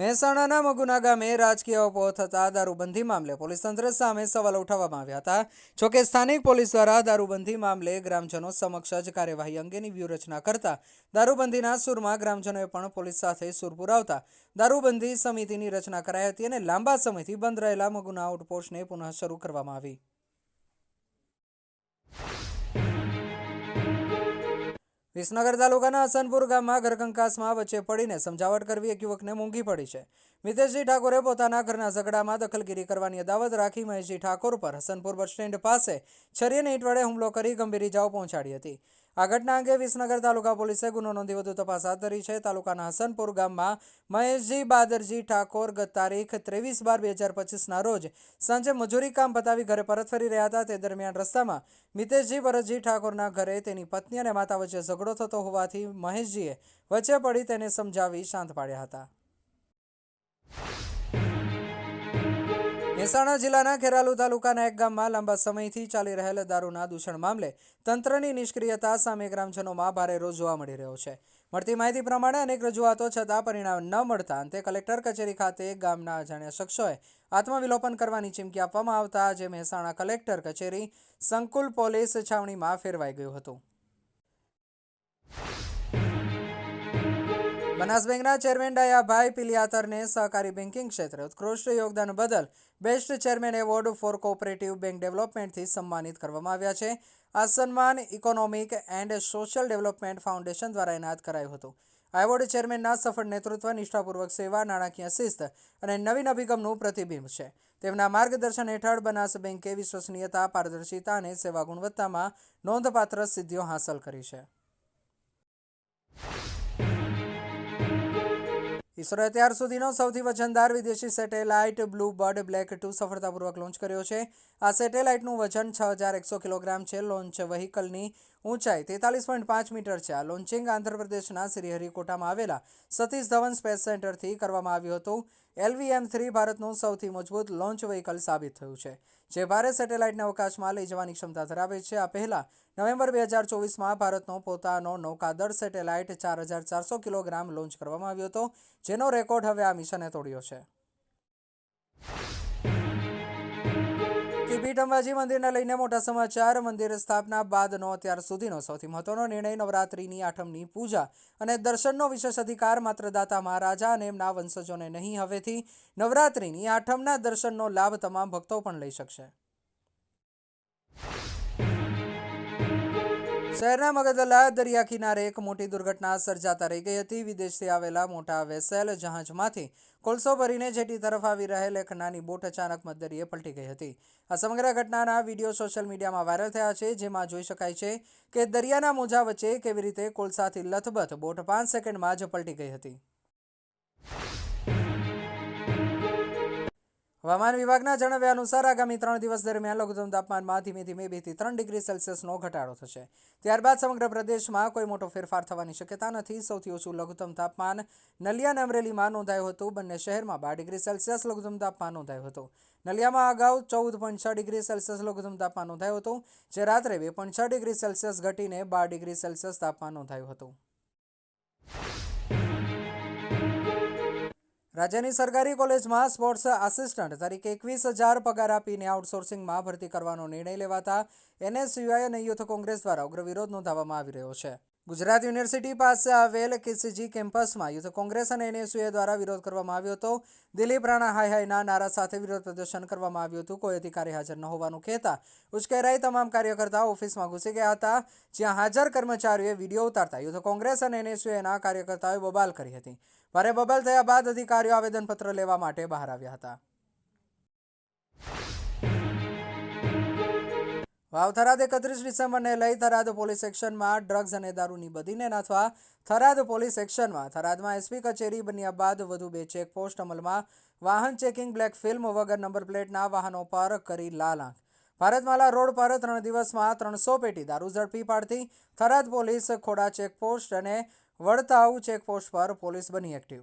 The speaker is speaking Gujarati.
મહેસાણાના મગુના ગામે રાજકીય અપો થતા દારૂબંધી મામલે પોલીસ તંત્ર સામે સવાલો ઉઠાવવામાં આવ્યા હતા। જોકે સ્થાનિક પોલીસ દ્વારા દારૂબંધી મામલે ગ્રામજનો સમક્ષ જ કાર્યવાહી અંગેની વ્યૂહરચના કરતા દારૂબંધીના સૂરમાં ગ્રામજનોએ પણ પોલીસ સાથે સૂર પુરાવતા દારૂબંધી સમિતિની રચના કરાઈ હતી અને લાંબા સમયથી બંધ રહેલા મગુના આઉટપોસ્ટને પુનઃ શરૂ કરવામાં આવી। વિસનગર તાલુકાના હસનપુર ગામમાં ઘરકંકાસમાં વચ્ચે પડીને સમજાવટ કરવી એક યુવકને મોંઘી પડી છે। મિતેશજી ઠાકોરે પોતાના ઘરના ઝઘડામાં દખલગીરી કરવાની અદાવત રાખી મહેશજી ઠાકોર પર હસનપુર બસ સ્ટેન્ડ પાસે છરી અને ઈંટ વડે હુમલો કરી ગંભીર ઇજાઓ પહોંચાડી હતી। આ ઘટના અંગે વિસનગર તાલુકા પોલીસે ગુનો નોંધી વધુ તપાસ હાથ ધરી છે। તાલુકાના હસનપુર ગામમાં મહેશજી બાદરજી ઠાકોર ગત તારીખ 23/12/2025ના રોજ સાંજે મજૂરી કામ પતાવી ઘરે પરત ફરી રહ્યા હતા। તે દરમિયાન રસ્તામાં મિતેશજી ભરતજી ઠાકોરના ઘરે તેની પત્ની અને માતા વચ્ચે ઝઘડો થતો હોવાથી મહેશજીએ વચ્ચે પડી તેને સમજાવી શાંત પાડ્યા હતા। મહેસાણા જિલ્લાના ખેરાલુ તાલુકાના એક ગામમાં લાંબા સમયથી ચાલી રહેલ દારૂના દૂષણ મામલે તંત્રની નિષ્ક્રિયતા સામે ગ્રામજનોમાં ભારે રોષ જોવા મળી રહ્યો છે। મળતી માહિતી પ્રમાણે અનેક રજૂઆતો છતાં પરિણામ ન મળતા અંતે કલેક્ટર કચેરી ખાતે ગામના અજાણ્યા શખ્સોએ આત્મવિલોપન કરવાની ચીમકી આપવામાં આવતા આજે મહેસાણા કલેક્ટર કચેરી સંકુલ પોલીસ છાવણીમાં ફેરવાઈ ગયું હતું। બનાસ બેંકના ચેરમેન ડાયાભાઈ પિલિયાતરને સહકારી બેન્કિંગ ક્ષેત્રે ઉત્કૃષ્ટ યોગદાન બદલ best chairman award for cooperative bank ડેવલપમેન્ટથી સન્માનિત કરવામાં આવ્યા છે। આ સન્માન economic and social development foundation દ્વારા એનાયત કરાયું હતું। આ એવોર્ડ ચેરમેનના સફળ નેતૃત્વ, નિષ્ઠાપૂર્વક સેવા, નાણાકીય શિસ્ત અને નવીન અભિગમનું પ્રતિબિંબ છે। તેમના માર્ગદર્શન હેઠળ બનાસ બેંકે વિશ્વસનીયતા, પારદર્શિતા અને સેવા ગુણવત્તામાં નોંધપાત્ર સિદ્ધિઓ હાંસલ કરી છે। ઇસરોએ અત્યાર સુધીનો સૌથી વજનદાર વિદેશી સેટેલાઇટ બ્લુ બર્ડ બ્લેક 2 સફળતાપૂર્વક લોન્ચ કર્યો છે। આ સેટેલાઇટનું વજન 6100 કિલોગ્રામ છે। લોન્ચ વ્હીકલની ઊંચાઈ 43.5 મીટર છે। આ લોન્ચિંગ આંધ્રપ્રદેશના શ્રીહરિકોટામાં આવેલા સતીશ ધવન સ્પેસ સેન્ટરથી કરવામાં આવ્યું હતું। LVM-3 ભારતનું સૌથી મજબૂત લોન્ચ વ્હીકલ સાબિત થયું છે, જે ભારે સેટેલાઇટને અવકાશમાં લઈ જવાની ક્ષમતા ધરાવે છે। આ પહેલા નવેમ્બર 2024માં ભારતનો પોતાનો નૌકાદળ સેટેલાઇટ 4400 કિલોગ્રામ લોન્ચ કરવામાં આવ્યો હતો, જેનો રેકોર્ડ હવે આ મિશને તોડ્યો છે। પીઠ અંબાજી મંદિરને લઈને મોટા સમાચાર। મંદિર સ્થાપના બાદનો અત્યાર સુધીનો સૌથી મહત્વનો નિર્ણય નવરાત્રિની આઠમની પૂજા અને દર્શનનો વિશેષ અધિકાર માત્ર દાતા મહારાજા અને એમના વંશજોને નહીં, હવેથી નવરાત્રિની આઠમના દર્શનનો લાભ તમામ ભક્તો પણ લઈ શકશે। શહેરના મગદલા દરિયા કિનારે એક મોટી દુર્ઘટના સર્જાતા રહી ગઈ હતી। વિદેશથી આવેલા મોટા વેસેલ જહાજમાંથી કોલસો ભરીને જેટી તરફ આવી રહેલ એક નાની બોટ અચાનક મધદરિયે પલટી ગઈ હતી। આ સમગ્ર ઘટનાના વિડીયો સોશિયલ મીડિયામાં વાયરલ થયા છે, જેમાં જોઈ શકાય છે કે દરિયાના મોજા વચ્ચે કેવી રીતે કોલસાથી લથબથ બોટ 5 સેકન્ડમાં જ પલટી ગઈ હતી। હવામાન વિભાગના જણાવ્યા અનુસાર આગામી 3 દિવસ દરમિયાન લઘુત્તમ તાપમાનમાં ધીમે ધીમે 2 થી 3 ડિગ્રી સેલ્સિયસનો ઘટાડો થશે। ત્યારબાદ સમગ્ર પ્રદેશમાં કોઈ મોટો ફેરફાર થવાની શક્યતા નથી। સૌથી ઓછું લઘુત્તમ તાપમાન નલિયા અને અમરેલીમાં નોંધાયું હતું। બંને શહેરમાં 12 ડિગ્રી સેલ્સિયસ લઘુત્તમ તાપમાન નોંધાયું હતું। નલિયામાં અગાઉ 14.6 ડિગ્રી સેલ્સિયસ લઘુત્તમ તાપમાન નોંધાયું હતું, જે રાત્રે 2.6 ડિગ્રી સેલ્સિયસ ઘટીને 12 ડિગ્રી સેલ્સિયસ તાપમાન નોંધાયું હતું। રાજ્યની સરકારી કોલેજમાં સ્પોર્ટ્સ આસિસ્ટન્ટ તરીકે 21,000 પગાર આપીને આઉટસોર્સિંગમાં ભરતી કરવાનો નિર્ણય લેવાતા NSUI અને યુથ કોંગ્રેસ દ્વારા ઉગ્ર વિરોધ નોંધાવવામાં આવી રહ્યો છે। ગુજરાત યુનિવર્સિટી પાસે આવેલ KCG કેમ્પસમાં યુથ કોંગ્રેસ અને NSUI દ્વારા વિરોધ કરવામાં આવ્યો હતો। દિલીપ રાણા હાય હાયના નારા સાથે વિરોધ પ્રદર્શન કરવામાં આવ્યું હતું। કોઈ અધિકારી હાજર ન હોવાનું કહેતા ઉશ્કેરાઈ તમામ કાર્યકર્તાઓ ઓફિસમાં ઘૂસી ગયા હતા, જ્યાં હાજર કર્મચારીઓએ વિડીયો ઉતારતા યુથ કોંગ્રેસ અને NSUIના કાર્યકર્તાઓએ બબાલ કરી હતી। ભારે બબાલ થયા બાદ અધિકારીઓ આવેદનપત્ર લેવા માટે બહાર આવ્યા હતા। વાવ થરાદ 31 ડિસેમ્બરને લઈ થરાદ પોલીસ એક્શનમાં ડ્રગ્સ અને દારૂની બદીને નાથવા થરાદ પોલીસ એક્શનમાં થરાદમાં SP કચેરી બન્યા બાદ વધુ 2 ચેકપોસ્ટ અમલમાં। વાહન ચેકિંગ બ્લેક ફિલ્મ વગર નંબર પ્લેટના વાહનો પર કરી લાલ આંખ। ભારતમાલા રોડ પર 3 દિવસમાં 300 પેટી દારૂ ઝડપી પાડતી થરાદ પોલીસ ખોડા ચેકપોસ્ટ અને વડતાવ ચેકપોસ્ટ પર પોલીસ બની એક્ટિવ।